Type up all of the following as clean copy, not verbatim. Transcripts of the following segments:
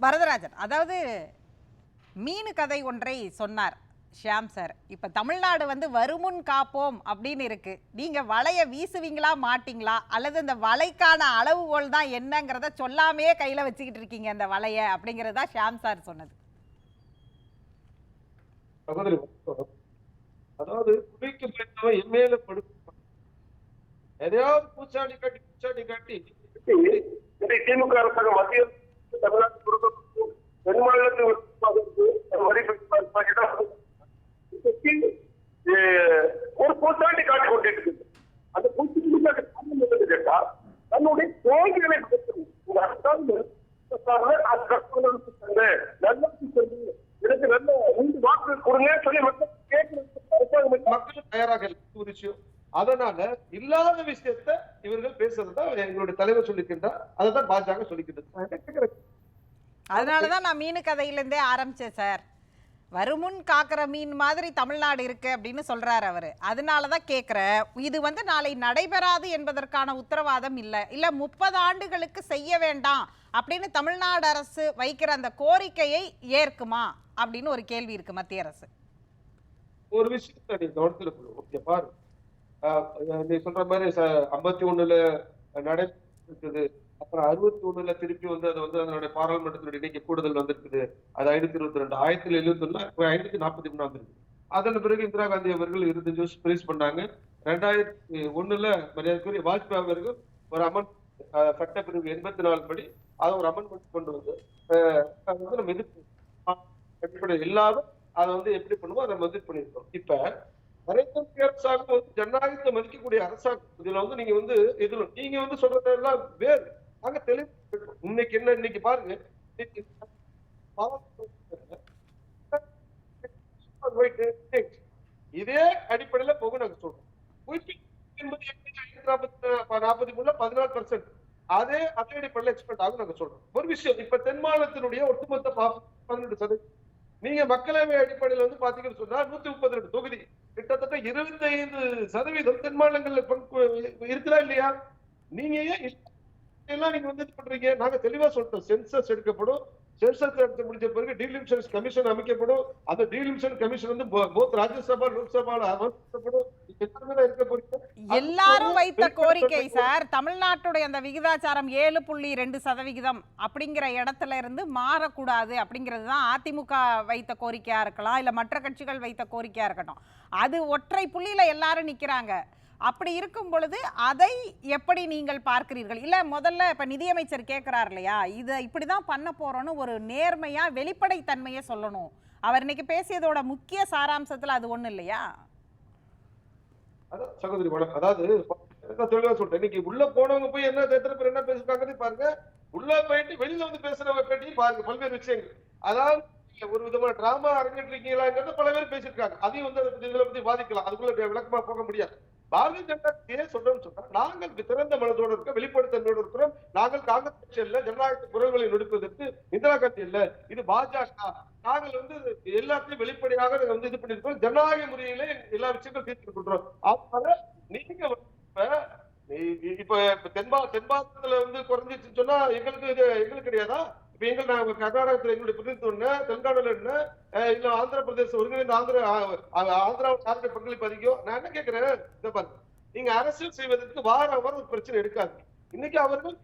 வரதராஜன், அதாவது மீனு கதை ஒன்றை சொன்னார் ஷியாம் சார். இப்ப தமிழ்நாடு வந்து வருமுன் காப்போம் அப்படின்னு இருக்கு. நீங்க வலைய வீசுவீங்களா மாட்டீங்களா, அல்லது இந்த வலைக்கான அளவுகோல் தான் என்னங்கிறத சொல்லாமே கையில வச்சுக்கிட்டு இருக்கீங்க அந்த வலைய அப்படிங்கறதா ஷியாம் சார் சொன்னது. அதாவது குடிக்கு பயந்தவன் எம்ஏல படுத்து எதையாவது பூச்சாண்டி காட்டி திமுக அரசாங்கம் மத்திய தமிழ்நாட்டு தென் மாநிலத்தில் ஒரு பூச்சாண்டி காட்டி கொண்டிருக்கு. அந்த பூச்சாண்டி கேட்டா தன்னுடைய தோல்விகளை எனக்கு நல்ல 3 வாக்கு கொடுங்க சொல்லி மக்கள் தயாராக ஒரு விஷயம். அதனால இல்லாத விஷயத்த இவர்கள் பேசுறதுதான் எங்களுடைய தலைவர் சொல்லிக்கின்றார். அதைதான் பாஜக சொல்லிக்கின்றது. அதனாலதான் நான் மீனு கதையிலிருந்தே ஆரம்பிச்சேன் சார். வருமுன் காக்கிற மீன் மாதிரி தமிழ்நாடு இருக்கு அப்படின்னு சொல்றாரு அவரு. அதனாலதான் கேட்கிறேன், இது வந்து நாளை நடைபெறாது என்பதற்கான உத்தரவாதம் இல்லை, இல்ல 30 ஆண்டுகளுக்கு செய்ய வேண்டாம் அப்படின்னு தமிழ்நாடு அரசு வைக்கிற அந்த கோரிக்கையை ஏற்குமா அப்படின்னு ஒரு கேள்வி இருக்கு மத்திய அரசு. ஒரு விஷயத்த நீ கவனத்துல கொள்ளும். பாரு, நீ சொல்ற மாதிரி 51ல நடைபெற்றது, அப்புறம் 61ல திருப்பி வந்து அது வந்து அதனுடைய பாராளுமன்றத்தினுடைய எண்ணிக்கை கூடுதல் வந்திருக்குது. அது 522, 1071 543 வந்திருக்கு. அதன் பிறகு இந்திரா காந்தி அவர்கள் 25 வருஷம் பிரைஸ் பண்ணாங்க. 2001ல மரியாதைக்குரிய வாஜ்பாய் அவர்கள் ஒரு சட்டப்பிரிவு 84 படி அதை ஒரு அமெண்ட்மெண்ட் கொண்டு வந்து நம்ம எதிர்ப்பு எல்லாரும் அதை வந்து எப்படி பண்ணுவோம் அதை மதிப்பு பண்ணிருக்கோம். இப்ப நரேந்திர மோடி அரசாங்கம் வந்து ஜனநாயகத்தை மதிக்கக்கூடிய அரசாங்கம். இதுல வந்து நீங்க வந்து இதுல நீங்க வந்து சொல்றதெல்லாம் வேறு. நாங்க தெளிவு இன்னைக்கு என்ன இன்னைக்கு பாருங்க, இதே அடிப்படையில போக நாங்க சொல்றோம். 14% அதே அடிப்படையில் எக்ஸ்பெக்ட் ஆகும் நாங்க சொல்றோம். ஒரு விஷயம், இப்ப தென் மாநிலத்தினுடைய ஒட்டுமொத்த 12% நீங்க மக்களவை அடிப்படையில் வந்து பாத்தீங்கன்னு சொன்னா 132 தொகுதி, கிட்டத்தட்ட 25% தென் மாநிலங்கள்ல இருக்குதா இல்லையா? நீங்க எல்லாம் நீங்க வந்து பண்றீங்க. நாங்க தெளிவா சொல்லிட்டோம், சென்சஸ் எடுக்கப்படும். சென்சஸ் எடுத்து முடிஞ்ச பிறகு டீலிமிஷன் கமிஷன் அமைக்கப்படும். அந்த டீலிமிஷன் கமிஷன் வந்து போத் ராஜ்யசபா லோக்சபால அமைக்கப்படும். எல்லாரும் வைத்த கோரிக்கை சார், தமிழ்நாட்டுடைய அந்த விகிதாச்சாரம் 7.2% அப்படிங்கிற இடத்துல இருந்து மாறக்கூடாது அப்படிங்கிறது தான் அதிமுக வைத்த கோரிக்கையா இருக்கலாம், இல்ல மற்ற கட்சிகள் வைத்த கோரிக்கையா இருக்கட்டும். அது ஒற்றை புள்ளியில எல்லாரும் நிக்கிறாங்க. அப்படி இருக்கும் பொழுது அதை எப்படி நீங்கள் பார்க்கிறீர்கள்? இல்ல முதல்ல இப்ப நிதியமைச்சர் கேட்கிறார் இல்லையா, இதை இப்படிதான் பண்ண போறோம்னு ஒரு நேர்மையா வெளிப்படைத்தன்மையை சொல்லணும். அவர் இன்னைக்கு பேசியதோட முக்கிய சாராம்சத்துல அது ஒண்ணு இல்லையா? சகோதரி மேடம், அதாவது தெளிவா சொல்றேன். இன்னைக்கு உள்ள போனவங்க போய் என்ன எத்தனை பேர் என்ன பேசுறாங்கன்னு பாருங்க. உள்ள போயிட்டு வெளியில வந்து பேசுறவங்க பேட்டி பாருங்க, பல்வேறு விஷயங்கள். அதாவது ஒரு விதமான டிராமா அரங்கேற்றீங்களாங்கிறத பல பேர் பேசியிருக்காங்க. அதையும் வந்து இதை பத்தி வாதிக்கலாம், அதுக்குள்ள விளக்கமா போக முடியாது. பாரதிய ஜனதா கட்சியே சொல்றோம்னு சொன்னா, நாங்கள் திறந்த மனதோடு இருக்க வெளிப்படுத்தோடு இருக்கிறோம். நாங்கள் காங்கிரஸ் கட்சி இல்ல, ஜனநாயக குரல்களை நொடுப்பதற்கு இந்திரா காந்தி இல்ல, இது பாஜக. நாங்கள் வந்து எல்லாத்தையும் வெளிப்படையாக வந்து இது பண்ணிருக்கோம், ஜனநாயக முறையில எல்லா விஷயங்களும் தீர்த்து கொள்றோம். அதனால நீங்க இப்ப தென்பாகத்துல வந்து குறைஞ்சிச்சுன்னு சொன்னா எங்களுக்கு கிடையாதா? இப்ப எங்க கர்நாடகத்துல எங்களுடைய பிரதிநிதித்துவம் என்ன, தெலுங்கானால என்ன, இல்ல ஆந்திர பிரதேச ஒருங்கிணைந்த ஆந்திராவுக்கு யாருடைய பங்களிப்பு அதிகம்? நான் என்ன கேட்கிறேன், நீங்க அரசியல் செய்வதற்கு வாரம் ஒரு பிரச்சனை எடுக்காது. இன்னைக்கு அவர்கள்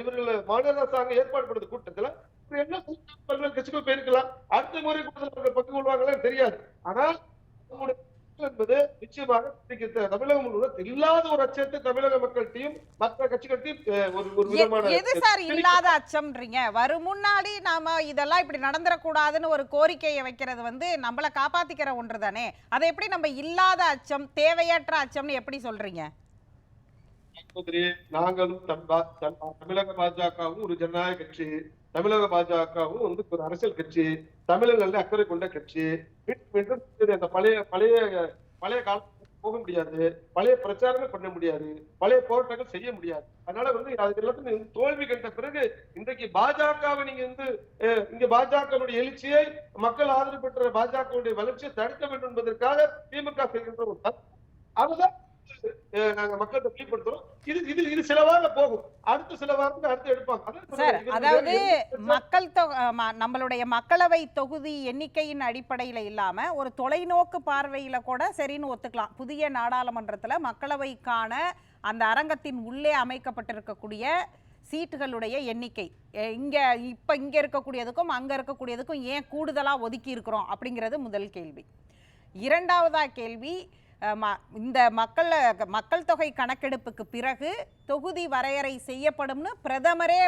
இவர்கள் மாநில அரசாங்கம் ஏற்பாடு பண்ணுற கூட்டத்துல என்ன பல்வேறு கட்சிகள் போயிருக்கலாம். அடுத்த முறை கூட்டத்தில் பங்கு கொள்வாங்களே தெரியாது. ஆனால் என்பது நிச்சயமாக தமிழகம் முழுவதும் இல்லாத ஒரு அச்சத்தை தமிழக மக்கள்கிட்டையும் மற்ற கட்சிகள்கிட்டையும் ஒரு விதமான எது சார் இல்லாத அச்சம்ன்றீங்க? வரும் முன்னாடி நாம இதெல்லாம் இப்படி நடந்துடக்கூடாதுன்னு ஒரு கோரிக்கையை வைக்கிறது வந்து நம்மளை காப்பாத்திக்கிற ஒன்று தானே. அதை எப்படி நம்ம இல்லாத அச்சம், தேவையற்ற அச்சம்னு எப்படி சொல்றீங்க? நாங்களும் தமிழக பாஜகவும் ஒரு ஜனநாயக கட்சி, தமிழக பாஜகவும் வந்து ஒரு அரசியல் கட்சி, தமிழர்கள் அக்கறை கொண்ட கட்சி. அந்த பழைய காலத்துக்கு போக முடியாது, பழைய பிரச்சாரங்கள் பண்ண முடியாது, பழைய போராட்டங்கள் செய்ய முடியாது. அதனால வந்து அது எல்லாத்தையும் தோல்வி கண்ட பிறகு இன்றைக்கு பாஜகவை நீங்க வந்து இங்க பாஜகவுடைய எழுச்சியை, மக்கள் ஆதரவு பெற்ற பாஜகவுடைய வளர்ச்சியை தடுக்க வேண்டும் என்பதற்காக திமுக செய்கின்ற ஒரு அதுதான் நாங்க மக்கள்கிட்ட வெளிப்படுத்துறோம். இது இது இது சில வாரம் போகும், அடுத்த சில வாரத்துக்கு அடுத்து எடுப்பாங்க. அதான் சார், சொல்றேன். இது அதாவது வேற நம்மளுடைய மக்களவை தொகுதி எண்ணிக்கையின் அடிப்படையில இல்லாம ஒரு தொலைநோக்கு பார்வையில கூட சரின்னு ஒத்துக்கலாம். புதிய நாடாளுமன்றத்துல மக்களவைக்கான அந்த அரங்கத்தின் உள்ளே அமைக்கப்பட்டிருக்கக்கூடிய சீட்டுகளுடைய எண்ணிக்கை இங்க இருக்கக்கூடியதுக்கும் அங்க இருக்கக்கூடியதுக்கும் ஏன் கூடுதலா ஒதுக்கி இருக்கிறோம் அப்படிங்கிறது முதல் கேள்வி. இரண்டாவதா கேள்வி, இந்த மக்கள் தொகை கணக்கெடுப்புக்கு பிறகு தொகுதி வரையறை செய்யப்படும்னு பிரதமரே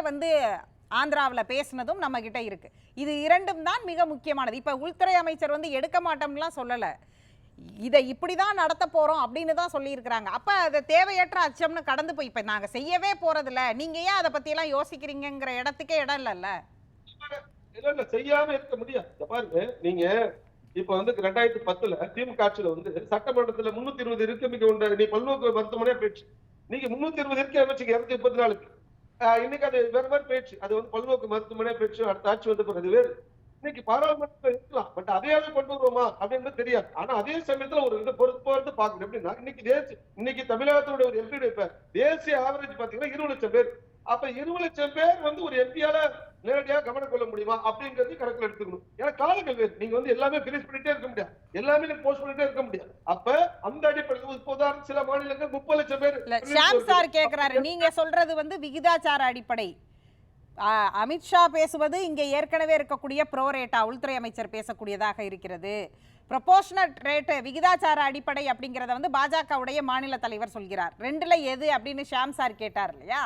ஆந்திராவில் பேசினதும் நம்ம கிட்ட இருக்கு. இது இரண்டும் தான் மிக முக்கியமானது. இப்ப உள்துறை அமைச்சர் எடுக்க மாட்டோம்லாம் சொல்லல, இதை இப்படிதான் நடத்த போறோம் அப்படின்னு தான் சொல்லி இருக்கிறாங்க. அப்ப அது தேவையற்ற அச்சம்னு கடந்து போய் இப்ப நாங்க செய்யவே போறதில்ல, நீங்க ஏன் அதை பத்தி எல்லாம் யோசிக்கிறீங்கிற இடத்துக்கே இடம் இல்லல்ல. இல்ல செய்யாம இருக்க முடியாது. பாருங்க, நீங்க இப்ப 2010 திமுக ஆட்சியில சட்டமன்றத்துல 320 இருக்கமிக்க உண்ட நீ பல்நோக்கு மருத்துவமனையா போயிடுச்சு. நீங்க 320 இருக்க அமைச்சுக்கு 234 இன்னைக்கு அது வேற மாதிரி போயிடுச்சு. அது பல்நோக்கு மருத்துவமனையா போயிடுச்சு. அடுத்த ஆட்சி பிறகு வேறு. இன்னைக்கு பாராளுமன்றத்தில் இருக்கலாம், பட் அதையாவது கொண்டு வருவோமா அப்படின்னு தெரியாது. ஆனா அதே சமயத்துல ஒரு இதை பொறுத்து பாக்கணும். எப்படின்னா இன்னைக்கு தமிழகத்தோட ஒரு எம்பி தேசிய ஆவரேஜ் பாத்தீங்கன்னா 20 லட்சம் பேர். அப்ப 20 லட்சம் பேர் ஒரு எம்பியால நேரடியாக கவனம் கொள்ள முடியுமா அப்படிங்கறது கணக்குல எடுத்துக்கணும். ஏன்னா காலங்கள் வேறு. நீங்க எல்லாமே பினிஷ் பண்ணிட்டே இருக்க முடியாது, எல்லாமே போஸ்ட் பண்ணிட்டே இருக்க முடியாது. அப்ப அந்த அடிப்படையில் உதாரணம் சில மாநிலங்கள் 30 லட்சம் பேர். ஷாம் சார் கேக்குறாரு, நீங்க சொல்றது விகிதாச்சார அடிப்படை. அமித்ஷா பேசுவது இங்கே ஏற்கனவே இருக்கக்கூடிய ப்ரோரேட்டா உள்துறை அமைச்சர் பேசக்கூடியதாக இருக்கிறது. ப்ரொபோஷனல் ரேட் விகிதாச்சார அடிப்படை அப்படிங்கறத பாஜகவுடைய மாநில தலைவர் சொல்கிறார். ரெண்டுல எது அப்படின்னு ஷாம் சார் கேட்டார் இல்லையா?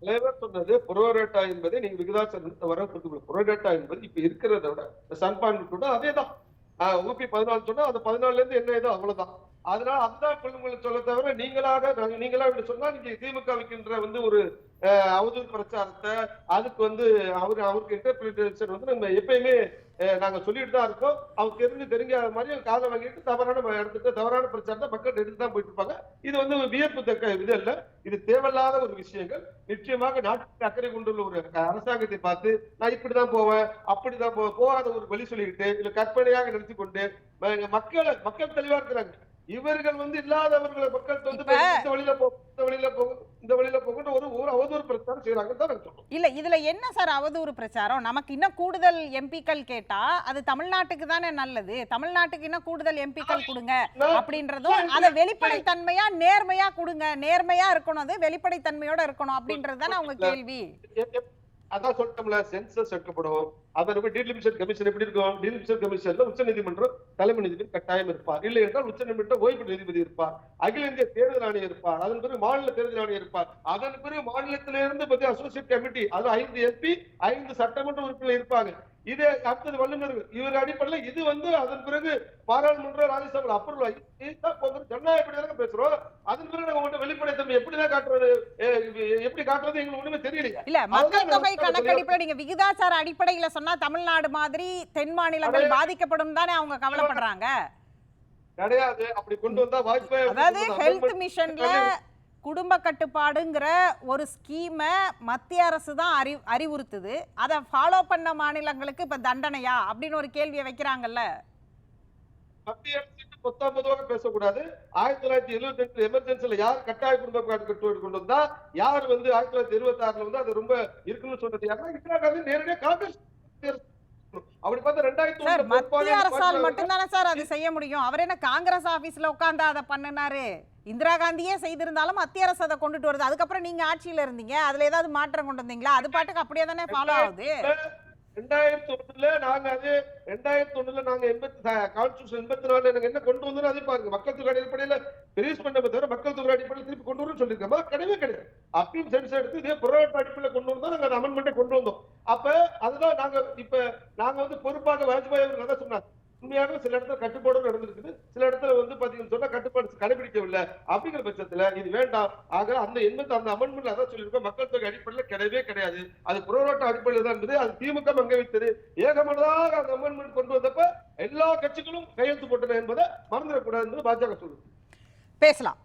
தலைவர் சொன்னது ப்ரோரேட்டா என்பதை நீங்க விகிதாச்சாரத்தை வர ப்ரோரேட்டா என்பது இப்ப இருக்கிறத விட சன்பான்மையோட அதேதான். ஊபி 14 சொன்னா அது 14ல இருந்து என்ன ஏதோ அவ்வளவுதான். அதனால அதுதான் கொள்முதல் சொல்ல தவிர நீங்களா இப்படி சொன்னா நீங்க திமுக வைக்கின்ற ஒரு அவதூறு பிரச்சாரத்தை அதுக்கு அவருக்கு இன்டர்பிரிட்டேஷன் நம்ம எப்பயுமே நாங்க சொல்லிட்டு தான் இருக்கோம். அவங்க தெரிஞ்சாத மாதிரி காதை வாங்கிட்டு தவறான இடத்துக்கு தவறான பிரச்சாரத்தை மக்கள் எடுத்து தான் போயிட்டு இருப்பாங்க. இது வியப்பு தக்க இது இல்ல, இது தேவையில்லாத ஒரு விஷயங்கள். நிச்சயமாக நாட்டுக்கு அக்கறை கொண்டுள்ள ஒரு அரசாங்கத்தை பார்த்து நான் இப்படிதான் போவேன் அப்படிதான் போகாத ஒரு வழி சொல்லிக்கிட்டு இல்ல கற்பனையாக நினைச்சு கொண்டு மக்கள் தெளிவா இருக்கிறாங்க. இவர்கள் இல்லாதவர்களை மக்கள் இந்த வழியில போகின்ற ஒரு அவதூறு பிரச்சாரம் செய்யறாங்க. இல்ல இதுல என்ன சார் அவதூறு பிரச்சாரம்? நமக்கு இன்னும் கூடுதல் எம்பிக்கள் கேட்டா அது தமிழ்நாட்டுக்கு தானே நல்லது. தமிழ்நாட்டுக்கு இன்னும் கூடுதல் எம்பிக்கள் கொடுங்க அப்படின்றதும் அதை வெளிப்படைத்தன்மையா நேர்மையா கொடுங்க, நேர்மையா இருக்கணும், அது வெளிப்படைத்தன்மையோட இருக்கணும் அப்படின்றது தானே அவங்க கேள்வி. அதான் சொல்லிட்டோம்ல, சென்சஸ் எடுக்கப்படும். அதற்கு டீலிமிஷன் கமிஷன் எப்படி இருக்கும்? டீலிமிஷன் கமிஷன்ல உச்ச நீதிமன்றம் தலைமை நீதிபதி கட்டாயம் இருப்பார். இல்லை என்றால் உச்ச நீதிமன்றம் ஓய்வு நீதிபதி இருப்பார். அகில இந்திய தேர்தல் ஆணையம் இருப்பார். அதன் பிறகு மாநில தேர்தல் ஆணையம் இருப்பார். அதன் பிறகு மாநிலத்திலிருந்து அசோசியேட் கமிட்டி, அது 5 எம்பி 5 சட்டமன்ற உறுப்பினர் இருப்பாங்க. இது அடுத்தது வல்லுநர்கள். இவர் அடிப்படையில் இது அதன் பிறகு பாராளுமன்ற ராஜ்யசபா அப்ரூவல் ஜனநாயக பேசுறோம். அதன் பிறகு நம்ம வெளிப்படைத்தன்மை எப்படிதான் காட்டுறது, எப்படி காட்டுறது எங்களுக்கு ஒண்ணுமே தெரியல. இல்ல மக்கள் தொகை கணக்கெடுப்புல நீங்க விகிதாச்சார அடிப்படையில சொன்னா தமிழ்நாடு மாதிரி தென் மாநிலங்கள் பாதிக்கப்படும் தானே அவங்க கவலைப்படுறாங்க. கிடையாது, அப்படி கொண்டு வந்தா வாய்ப்பே. அதாவது ஹெல்த் மிஷன்ல குடும்ப கட்டுப்பாடுங்கிற ஒரு ஸ்கீமை மத்திய அரசு தான் அறிவுறுத்துது. அதை ஃபாலோ பண்ண மாநிலங்களுக்கு இப்ப தண்டனையா அப்படின்னு ஒரு கேள்வியை வைக்கிறாங்கல்ல. மத்திய அரசு பொத்தாமதாக பேசக்கூடாது. 1978 எமர்ஜென்சில யார் கட்டாய குடும்ப கட்டுப்பாடு கொண்டு வந்தா, யார் 1926 அது ரொம்ப இருக்குன்னு சொன்னது யாருன்னா இந்திரா காந்தி நேரடியா காங்கிரஸ். அப்படி பார்த்தா 2001 மத்திய அரசால் மட்டும்தானே சார் அது செய்ய முடியும். அவர் என்ன காங்கிரஸ் ஆபீஸ்ல உட்கார்ந்து அதை பண்ணினாரு? இந்திரா காந்தியே செய்திருந்தாலும் மத்திய அரசு அதை கொண்டுட்டு வருது. அதுக்கப்புறம் நீங்க ஆட்சியில இருந்தீங்க, அதுல ஏதாவது மாற்றம் கொண்டு வந்தீங்களா? அது பாட்டுக்கு அப்படியே தானே ஃபாலோ ஆகுது. 2001 நாங்க 84 நாங்க என்ன கொண்டு வந்தோம் அதே பாருங்க. மக்கள் தொகை அடிப்படையில பெரிஸ் பண்ண தவிர மக்கள் தொகை அடிப்படையில் திருப்பி கொண்டு வரும் சொல்லிருக்கோமா? கிடையவே கிடையாது. அப்பயும் சென்ஸ் எடுத்து இதே புரோட்டா அடிப்படையில் கொண்டு வந்தோம். நாங்க அமெண்ட்மெண்ட் கொண்டு வந்தோம். அப்ப அதுதான் நாங்க பொறுப்பாக வாஜ்பாய் அவர்கள் அதான் சொன்னாங்க. உண்மையாக சில இடத்துல கட்டுப்பாடு நடந்திருக்குது, சில இடத்துல பாத்தீங்கன்னு சொன்னா கட்டுப்பாடு கடைபிடிக்கவில்லை. அப்படிங்கிற பட்சத்துல இது வேண்டாம். ஆக அந்த அமெண்ட்மெண்ட்ல அதான் சொல்லியிருக்கோம், மக்கள் தொகை அடிப்படையில் கிடையவே கிடையாது, அது புரோட்டா அடிப்படையில் தான் இருந்தது. அது திமுக அங்க வைத்தது. ஏகமனதாக அந்த அமெண்ட்மெண்ட் கொண்டு வந்தப்ப எல்லா கட்சிகளும் கையெழுத்து போட்டன என்பதை மறந்துடக்கூடாது என்பது பாஜக சொல்லுது. பேசலாம்.